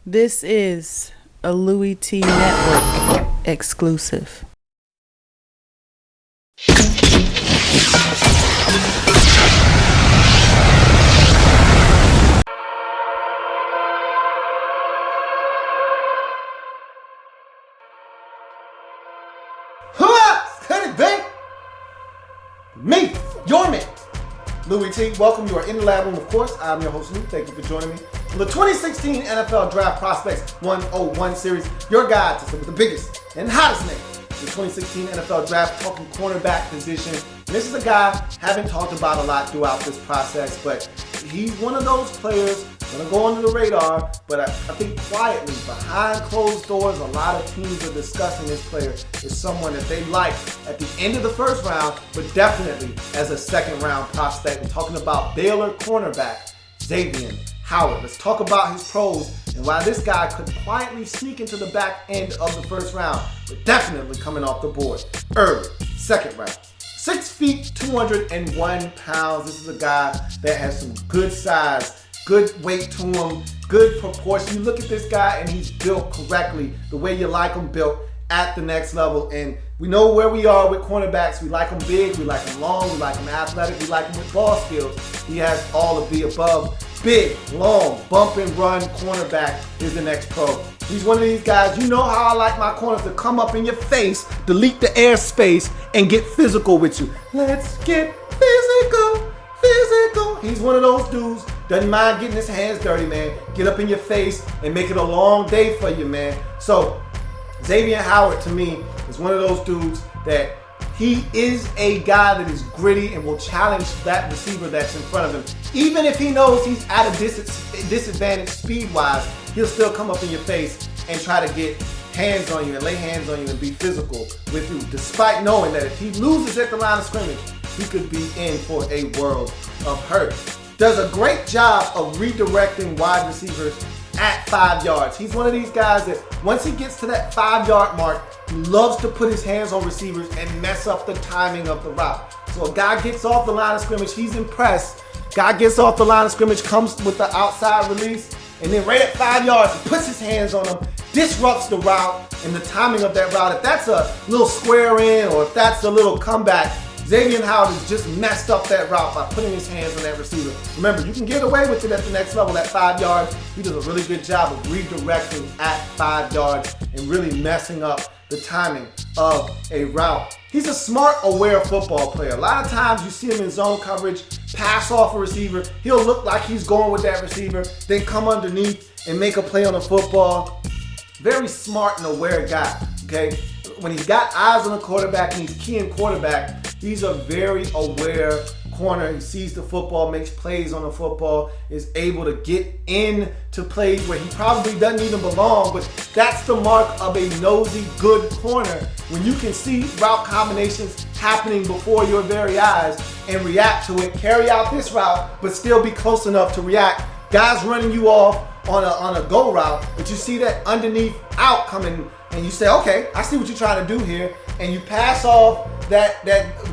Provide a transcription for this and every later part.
This is a Louie Tee Network exclusive. Me, your man, Louie Tee. Welcome. You are in the lab room, of course. I'm your host, Lou. Thank you for joining me on the 2016 NFL Draft Prospects 101 series. Your guide to some of the biggest and hottest names in the 2016 NFL Draft, talking cornerback position. And this is a guy I haven't talked about a lot throughout this process, but he's one of those players gonna go under the radar, but I think quietly, behind closed doors, a lot of teams are discussing this player as someone that they like at the end of the first round, but definitely as a second round prospect. I'm talking about Baylor cornerback Xavien Howard. Let's talk about his pros and why this guy could quietly sneak into the back end of the first round, but definitely coming off the board early, second round. 6 feet, 201 pounds. This is a guy that has some good size, good weight to him, good proportion. You look at this guy and he's built correctly, the way you like him built at the next level. And we know where we are with cornerbacks. We like them big, we like them long, we like them athletic, we like them with ball skills. He has all of the above. Big, long, bump and run cornerback is the next pro. He's one of these guys, you know how I like my corners to come up in your face, delete the airspace, and get physical with you. Let's get physical. He's one of those dudes, doesn't mind getting his hands dirty, man. Get up in your face and make it a long day for you, man. So, Xavien Howard, to me, is one of those dudes that he is a guy that is gritty and will challenge that receiver that's in front of him. Even if he knows he's at a disadvantage speed-wise, he'll still come up in your face and try to get hands on you and lay hands on you and be physical with you, despite knowing that if he loses at the line of scrimmage, he could be in for a world of hurt. Does a great job of redirecting wide receivers at 5 yards. He's one of these guys that once he gets to that 5-yard mark, he loves to put his hands on receivers and mess up the timing of the route. So a guy gets off the line of scrimmage, he's impressed. Guy gets off the line of scrimmage, comes with the outside release, and then right at 5 yards, he puts his hands on them, disrupts the route and the timing of that route. If that's a little square in or if that's a little comeback, Xavien Howard has just messed up that route by putting his hands on that receiver. Remember, you can get away with it at the next level at 5 yards. He does a really good job of redirecting at 5 yards and really messing up the timing of a route. He's a smart, aware football player. A lot of times you see him in zone coverage, pass off a receiver. He'll look like he's going with that receiver, then come underneath and make a play on the football. Very smart and aware guy, okay? When he's got eyes on the quarterback and he's keying quarterback, he's a very aware corner. He sees the football, makes plays on the football, is able to get into plays where he probably doesn't even belong, but that's the mark of a nosy, good corner. When you can see route combinations happening before your very eyes and react to it, carry out this route, but still be close enough to react. Guys running you off on a go route, but you see that underneath out coming, and you say, okay, I see what you're trying to do here, and you pass off that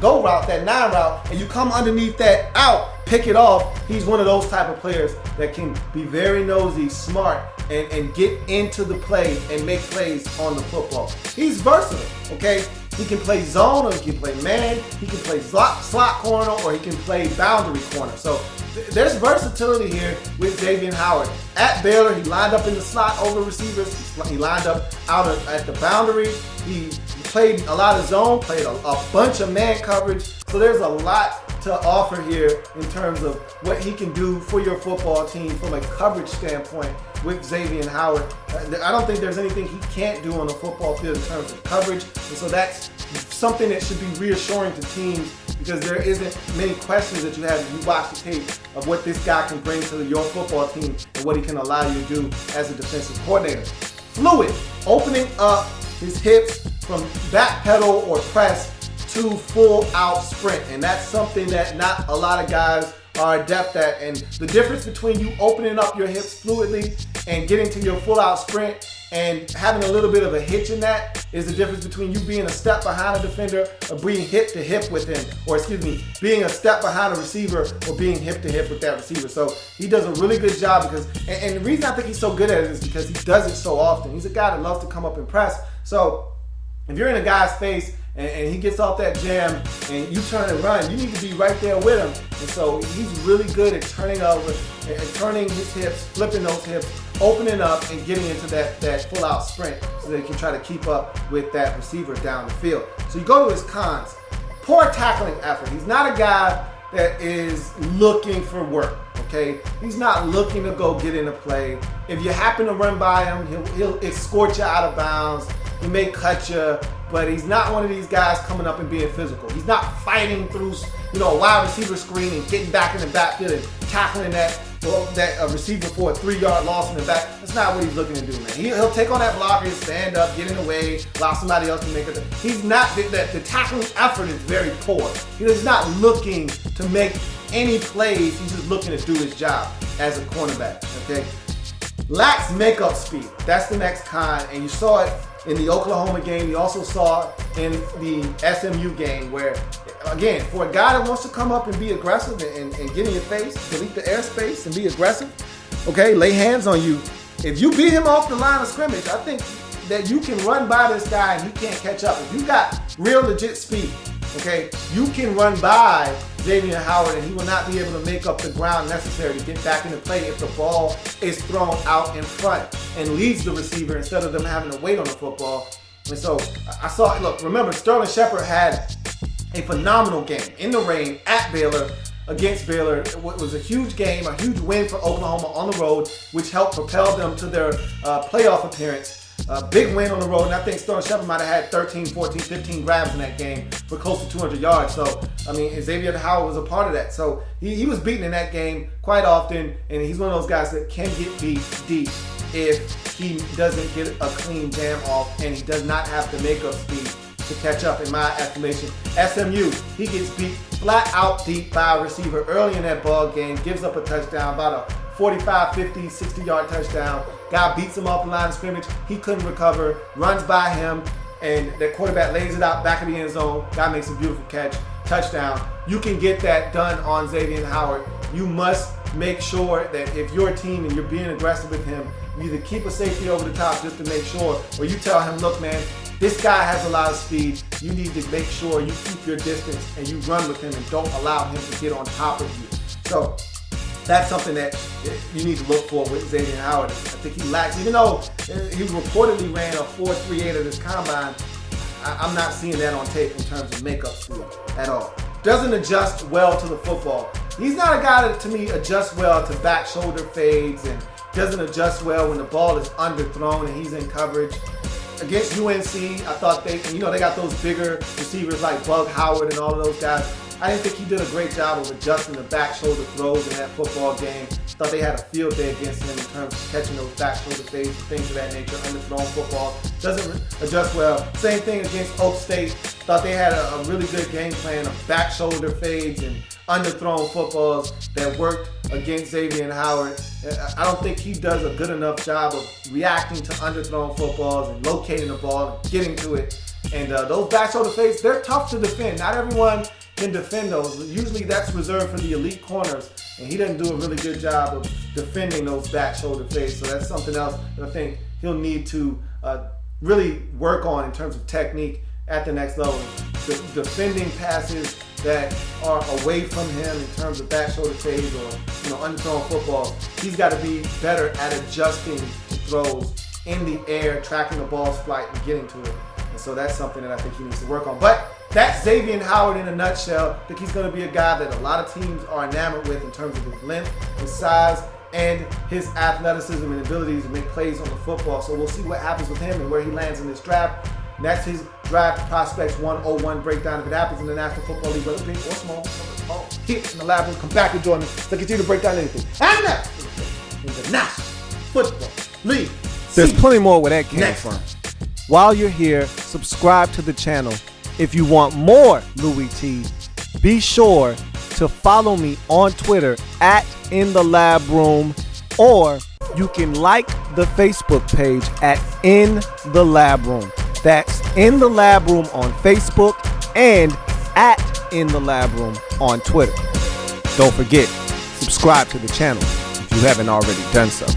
go route, that 9 route, and you come underneath that out, pick it off. He's one of those type of players that can be very nosy, smart, and get into the play and make plays on the football. He's versatile, okay? He can play zone, or he can play man, he can play slot corner, or he can play boundary corner. So there's versatility here with Xavien Howard. At Baylor, he lined up in the slot over receivers. He lined up out at the boundary. He played a lot of zone, played a bunch of man coverage. So there's a lot to offer here in terms of what he can do for your football team from a coverage standpoint with Xavien Howard. I don't think there's anything he can't do on the football field in terms of coverage. And so that's something that should be reassuring to teams, because there isn't many questions that you have if you watch the tape of what this guy can bring to your football team and what he can allow you to do as a defensive coordinator. Fluid, opening up his hips from back pedal or press to full out sprint. And that's something that not a lot of guys are adept at. And the difference between you opening up your hips fluidly and getting to your full out sprint and having a little bit of a hitch in that is the difference between you being a step behind a defender or being hip to hip with him, or being a step behind a receiver or being hip to hip with that receiver. So he does a really good job because, and the reason I think he's so good at it is because he does it so often. He's a guy that loves to come up and press. So if you're in a guy's face and he gets off that jam and you turn and run, you need to be right there with him. And so he's really good at turning over and turning his hips, flipping those hips, opening up and getting into that full out sprint so that he can try to keep up with that receiver down the field. So you go to his cons. Poor tackling effort. He's not a guy that is looking for work, okay? He's not looking to go get in a play. If you happen to run by him, he'll escort you out of bounds. He may cut you, but he's not one of these guys coming up and being physical. He's not fighting through, a wide receiver screen and getting back in the backfield and tackling that receiver for a 3-yard loss in the back. That's not what he's looking to do, man. He'll take on that blocker, he'll stand up, get in the way, allow somebody else to make it. He's not, the tackling effort is very poor. He's not looking to make any plays. He's just looking to do his job as a cornerback, okay? Lacks makeup speed. That's the next con, and you saw it in the Oklahoma game. You also saw it in the SMU game where, again, for a guy that wants to come up and be aggressive and get in your face, delete the airspace and be aggressive, okay, lay hands on you. If you beat him off the line of scrimmage, I think that you can run by this guy and he can't catch up. If you got real legit speed, okay, you can run by Xavien Howard and he will not be able to make up the ground necessary to get back into play if the ball is thrown out in front and leads the receiver instead of them having to wait on the football. And so remember, Sterling Shepard had a phenomenal game in the rain at Baylor against Baylor. It was a huge game, a huge win for Oklahoma on the road, which helped propel them to their playoff appearance. A big win on the road, and I think Sterling Shepard might have had 13, 14, 15 grabs in that game for close to 200 yards. So, Xavien Howard was a part of that. So, he was beaten in that game quite often, and he's one of those guys that can get beat deep if he doesn't get a clean jam off, and he does not have the makeup speed to catch up, in my estimation. SMU, he gets beat flat out deep by a receiver early in that ball game, gives up a touchdown, about a 45, 50, 60-yard touchdown. Guy beats him off the line of scrimmage. He couldn't recover, runs by him, and that quarterback lays it out back of the end zone. Guy makes a beautiful catch, touchdown. You can get that done on Xavien Howard. You must make sure that if you're a team and you're being aggressive with him, you either keep a safety over the top just to make sure, or you tell him, look, man, this guy has a lot of speed. You need to make sure you keep your distance and you run with him and don't allow him to get on top of you. So that's something that you need to look for with Xavien Howard. I think he lacks, even though he reportedly ran a 4.38 at his combine, I'm not seeing that on tape in terms of makeup speed at all. Doesn't adjust well to the football. He's not a guy that, to me, adjusts well to back shoulder fades and doesn't adjust well when the ball is underthrown and he's in coverage. Against UNC, I thought they got those bigger receivers like Bug Howard and all of those guys. I didn't think he did a great job of adjusting the back shoulder throws in that football game. Thought they had a field day against him in terms of catching those back shoulder fades and things of that nature. Underthrown football doesn't adjust well. Same thing against Oak State. Thought they had a really good game plan of back shoulder fades and underthrown footballs that worked against Xavien Howard. I don't think he does a good enough job of reacting to underthrown footballs and locating the ball and getting to it. And those back shoulder fades, they're tough to defend. Not everyone can defend those. Usually that's reserved for the elite corners, and he doesn't do a really good job of defending those back shoulder fades. So that's something else that I think he'll need to really work on in terms of technique at the next level. Defending passes that are away from him in terms of back shoulder fades or underthrown footballs. He's got to be better at adjusting to throws in the air, tracking the ball's flight and getting to it. And so that's something that I think he needs to work on. But that's Xavien Howard in a nutshell. I think he's going to be a guy that a lot of teams are enamored with in terms of his length, his size, and his athleticism and ability to make plays on the football. So we'll see what happens with him and where he lands in this draft. And that's his draft prospects 101 breakdown. If it happens in the National Football League, whether big or small, here in the lab, we'll come back and join me to continue to break down anything. And now, in the National Football League. There's plenty more where that came from. While you're here, subscribe to the channel. If you want more Louie Tee, be sure to follow me on Twitter at @InTheLabRoom, or you can like the Facebook page at In the Lab Room. That's In the Lab Room on Facebook and at In the Lab Room on Twitter. Don't forget, subscribe to the channel if you haven't already done so.